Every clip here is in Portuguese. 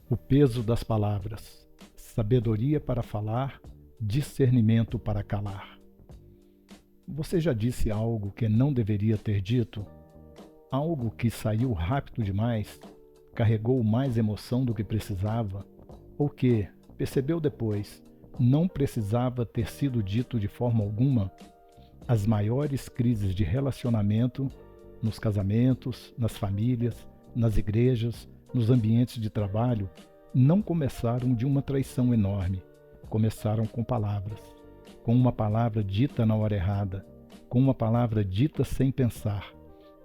O peso das palavras, sabedoria para falar, discernimento para calar. Você já disse algo que não deveria ter dito? Algo que saiu rápido demais? Carregou mais emoção do que precisava? Ou que, percebeu depois, não precisava ter sido dito de forma alguma? As maiores crises de relacionamento, nos casamentos, nas famílias, nas igrejas, nos ambientes de trabalho, não começaram de uma traição enorme. Começaram com palavras. Com uma palavra dita na hora errada. Com uma palavra dita sem pensar.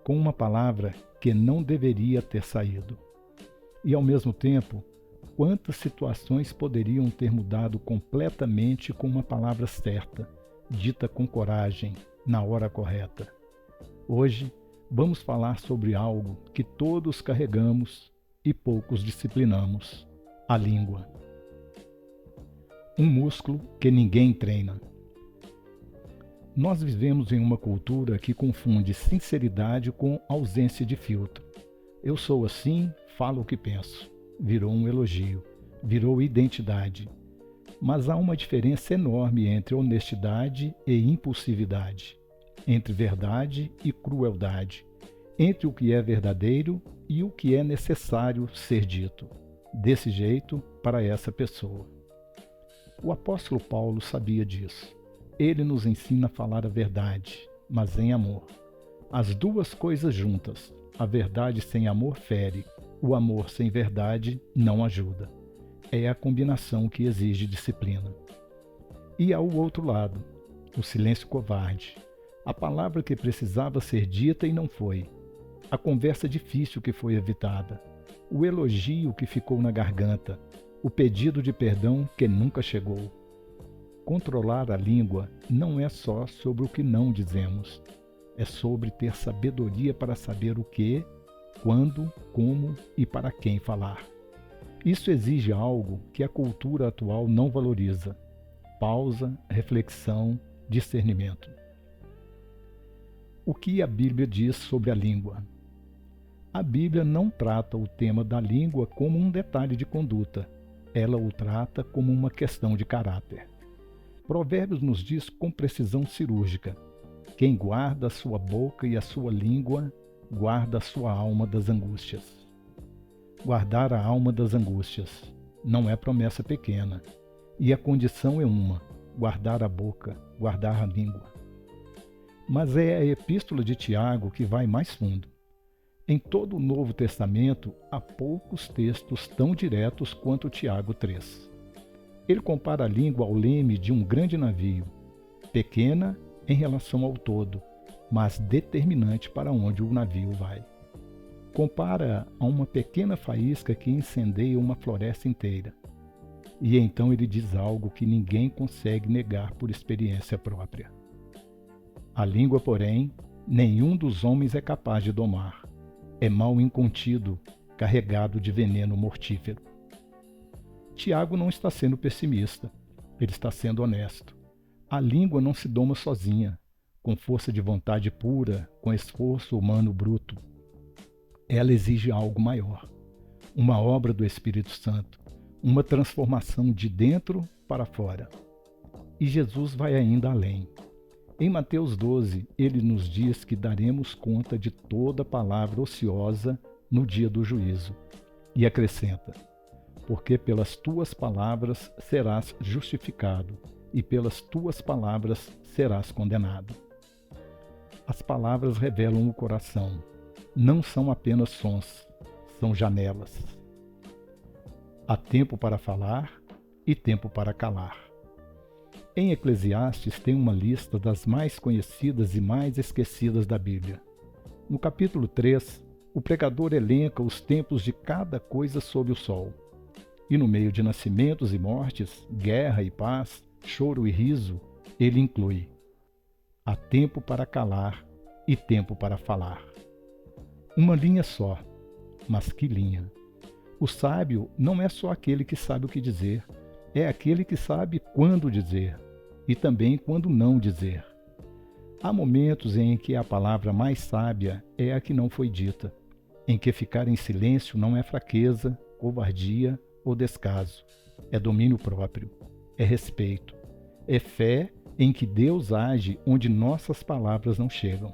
Com uma palavra que não deveria ter saído. E ao mesmo tempo, quantas situações poderiam ter mudado completamente com uma palavra certa, dita com coragem, na hora correta? Hoje, vamos falar sobre algo que todos carregamos e poucos disciplinamos: a língua. Um músculo que ninguém treina. Nós vivemos em uma cultura que confunde sinceridade com ausência de filtro. Eu sou assim, falo o que penso. Virou um elogio, virou identidade. Mas há uma diferença enorme entre honestidade e impulsividade, entre verdade e crueldade, entre o que é verdadeiro e o que é necessário ser dito, desse jeito, para essa pessoa. O apóstolo Paulo sabia disso. Ele nos ensina a falar a verdade, mas em amor. As duas coisas juntas, a verdade sem amor fere, o amor sem verdade não ajuda. É a combinação que exige disciplina. E ao outro lado, o silêncio covarde, a palavra que precisava ser dita e não foi, a conversa difícil que foi evitada, o elogio que ficou na garganta, o pedido de perdão que nunca chegou. Controlar a língua não é só sobre o que não dizemos, é sobre ter sabedoria para saber o que, quando, como e para quem falar. Isso exige algo que a cultura atual não valoriza: pausa, reflexão, discernimento. O que a Bíblia diz sobre a língua? A Bíblia não trata o tema da língua como um detalhe de conduta. Ela o trata como uma questão de caráter. Provérbios nos diz com precisão cirúrgica: quem guarda a sua boca e a sua língua, guarda a sua alma das angústias. Guardar a alma das angústias não é promessa pequena. E a condição é uma: guardar a boca, guardar a língua. Mas é a epístola de Tiago que vai mais fundo. Em todo o Novo Testamento, há poucos textos tão diretos quanto Tiago 3. Ele compara a língua ao leme de um grande navio, pequena em relação ao todo, mas determinante para onde o navio vai. Compara a uma pequena faísca que incendeia uma floresta inteira. E então ele diz algo que ninguém consegue negar por experiência própria. A língua, porém, nenhum dos homens é capaz de domar. É mal incontido, carregado de veneno mortífero. Tiago não está sendo pessimista, ele está sendo honesto. A língua não se doma sozinha, com força de vontade pura, com esforço humano bruto. Ela exige algo maior, uma obra do Espírito Santo, uma transformação de dentro para fora. E Jesus vai ainda além. Em Mateus 12, ele nos diz que daremos conta de toda palavra ociosa no dia do juízo. E acrescenta: porque pelas tuas palavras serás justificado, e pelas tuas palavras serás condenado. As palavras revelam o coração. Não são apenas sons, são janelas. Há tempo para falar e tempo para calar. Em Eclesiastes tem uma lista das mais conhecidas e mais esquecidas da Bíblia. No capítulo 3, o pregador elenca os tempos de cada coisa sob o sol. E no meio de nascimentos e mortes, guerra e paz, choro e riso, ele inclui: há tempo para calar e tempo para falar. Uma linha só, mas que linha! O sábio não é só aquele que sabe o que dizer, é aquele que sabe quando dizer e também quando não dizer. Há momentos em que a palavra mais sábia é a que não foi dita, em que ficar em silêncio não é fraqueza, covardia ou descaso, é domínio próprio, é respeito, é fé em que Deus age onde nossas palavras não chegam.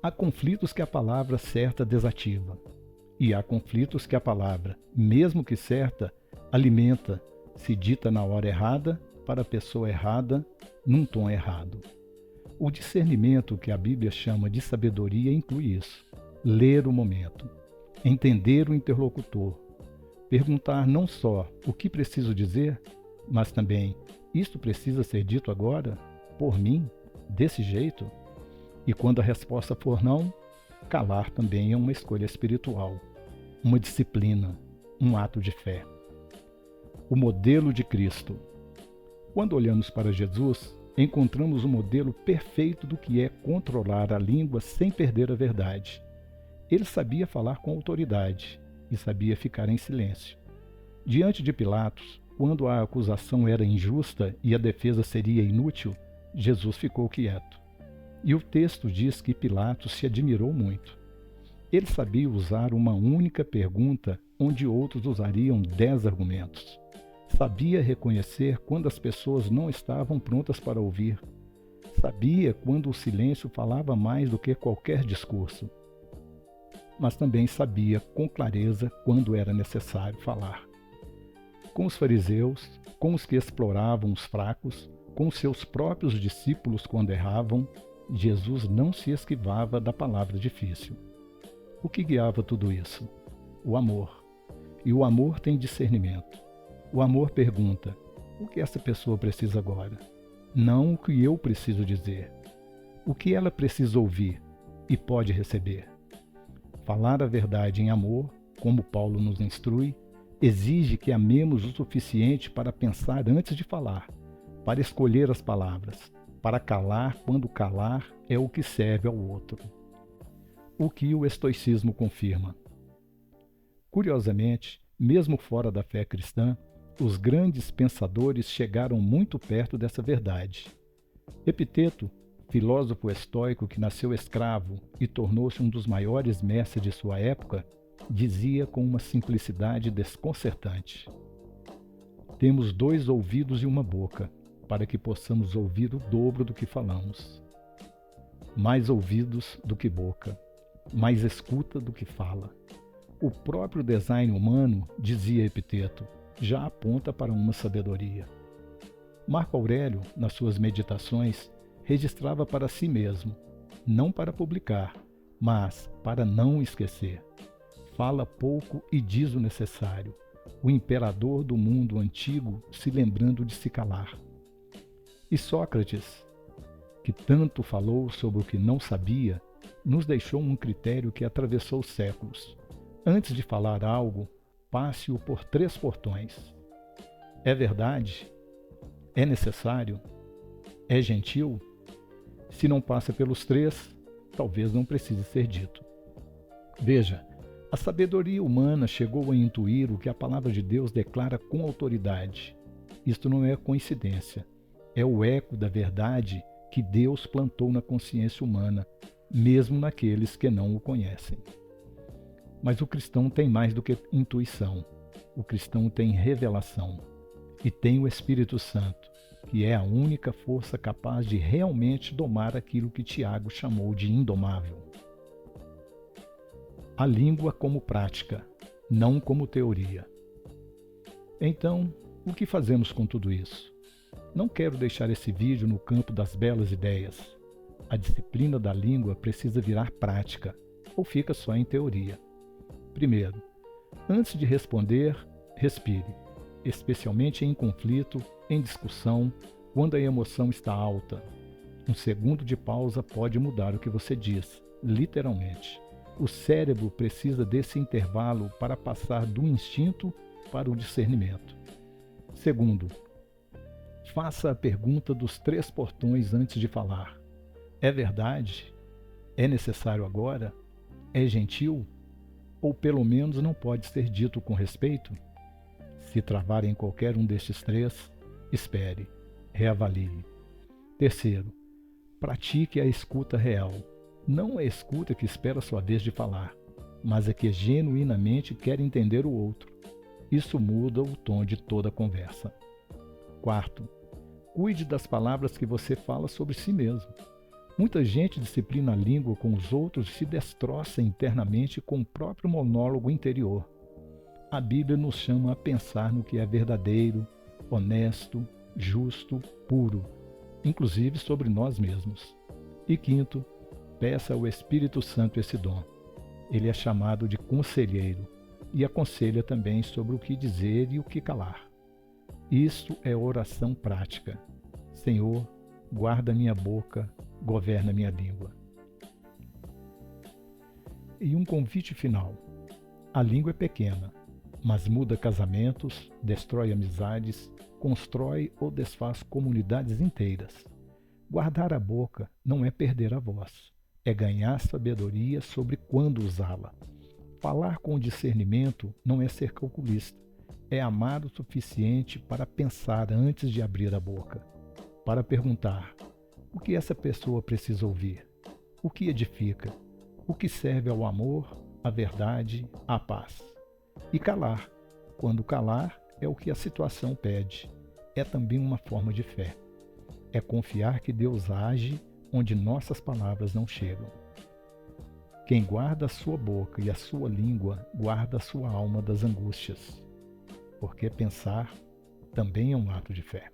Há conflitos que a palavra certa desativa, e há conflitos que a palavra, mesmo que certa, alimenta, se dita na hora errada, para a pessoa errada, num tom errado. O discernimento que a Bíblia chama de sabedoria inclui isso: ler o momento, entender o interlocutor, perguntar não só o que preciso dizer, mas também isto precisa ser dito agora, por mim, desse jeito? E quando a resposta for não, calar também é uma escolha espiritual, uma disciplina, um ato de fé. O modelo de Cristo. Quando olhamos para Jesus, encontramos o modelo perfeito do que é controlar a língua sem perder a verdade. Ele sabia falar com autoridade e sabia ficar em silêncio. Diante de Pilatos, quando a acusação era injusta e a defesa seria inútil, Jesus ficou quieto. E o texto diz que Pilatos se admirou muito. Ele sabia usar uma única pergunta onde outros usariam 10 argumentos. Sabia reconhecer quando as pessoas não estavam prontas para ouvir. Sabia quando o silêncio falava mais do que qualquer discurso. Mas também sabia com clareza quando era necessário falar. Com os fariseus, com os que exploravam os fracos, com seus próprios discípulos quando erravam, Jesus não se esquivava da palavra difícil. O que guiava tudo isso? O amor. E o amor tem discernimento. O amor pergunta: o que essa pessoa precisa agora? Não o que eu preciso dizer. O que ela precisa ouvir e pode receber. Falar a verdade em amor, como Paulo nos instrui, exige que amemos o suficiente para pensar antes de falar, para escolher as palavras, para calar quando calar é o que serve ao outro. O que o estoicismo confirma. Curiosamente, mesmo fora da fé cristã, os grandes pensadores chegaram muito perto dessa verdade. Epiteto, filósofo estoico que nasceu escravo e tornou-se um dos maiores mestres de sua época, dizia com uma simplicidade desconcertante: temos 2 ouvidos e uma boca, para que possamos ouvir o dobro do que falamos. Mais ouvidos do que boca, mais escuta do que fala. O próprio design humano, dizia Epiteto, já aponta para uma sabedoria. Marco Aurélio, nas suas meditações, registrava para si mesmo, não para publicar, mas para não esquecer. Fala pouco e diz o necessário, o imperador do mundo antigo se lembrando de se calar. E Sócrates, que tanto falou sobre o que não sabia, nos deixou um critério que atravessou séculos. Antes de falar algo, passe-o por 3 portões. É verdade? É necessário? É gentil? Se não passa pelos 3, talvez não precise ser dito. Veja, a sabedoria humana chegou a intuir o que a palavra de Deus declara com autoridade. Isto não é coincidência. É o eco da verdade que Deus plantou na consciência humana, mesmo naqueles que não o conhecem. Mas o cristão tem mais do que intuição. O cristão tem revelação. E tem o Espírito Santo, que é a única força capaz de realmente domar aquilo que Tiago chamou de indomável. A língua como prática, não como teoria. Então, o que fazemos com tudo isso? Não quero deixar esse vídeo no campo das belas ideias. A disciplina da língua precisa virar prática, ou fica só em teoria. Primeiro, antes de responder, respire, especialmente em conflito, em discussão, quando a emoção está alta. Um segundo de pausa pode mudar o que você diz, literalmente. O cérebro precisa desse intervalo para passar do instinto para o discernimento. Segundo, faça a pergunta dos 3 portões antes de falar. É verdade? É necessário agora? É gentil? Ou pelo menos não pode ser dito com respeito? Se travar em qualquer um destes 3, espere, reavalie. Terceiro, pratique a escuta real. Não a escuta que espera a sua vez de falar, mas a que genuinamente quer entender o outro. Isso muda o tom de toda a conversa. Quarto, cuide das palavras que você fala sobre si mesmo. Muita gente disciplina a língua com os outros e se destroça internamente com o próprio monólogo interior. A Bíblia nos chama a pensar no que é verdadeiro, honesto, justo, puro, inclusive sobre nós mesmos. E quinto, peça ao Espírito Santo esse dom. Ele é chamado de conselheiro e aconselha também sobre o que dizer e o que calar. Isto é oração prática. Senhor, guarda minha boca, governa minha língua. E um convite final. A língua é pequena, mas muda casamentos, destrói amizades, constrói ou desfaz comunidades inteiras. Guardar a boca não é perder a voz, é ganhar sabedoria sobre quando usá-la. Falar com discernimento não é ser calculista, é amar o suficiente para pensar antes de abrir a boca, para perguntar: o que essa pessoa precisa ouvir? O que edifica? O que serve ao amor, à verdade, à paz? E calar. Quando calar é o que a situação pede. É também uma forma de fé. É confiar que Deus age onde nossas palavras não chegam. Quem guarda a sua boca e a sua língua, guarda a sua alma das angústias. Porque pensar também é um ato de fé.